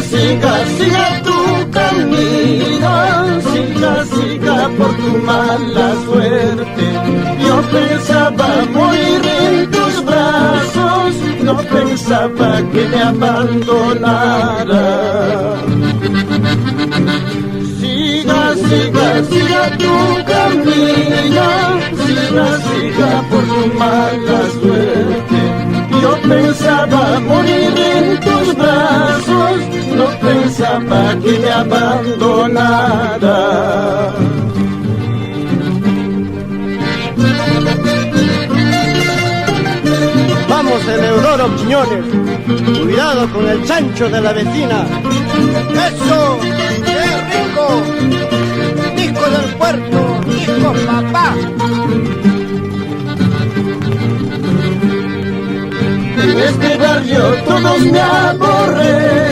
siga, siga tu camino, siga, siga por tu mala suerte. Yo pensaba morir en tus brazos, no pensaba que me abandonara. Siga, siga, siga tu camino, siga, siga por tu mala suerte. Yo pensaba morir en tus brazos, no pensaba que me abandonara. Vamos, Eleodoro Quiñones, cuidado con el chancho de la vecina. ¡Eso! ¡Qué rico! ¡Disco del puerto! ¡Disco papá! En este barrio todos me aborrecen.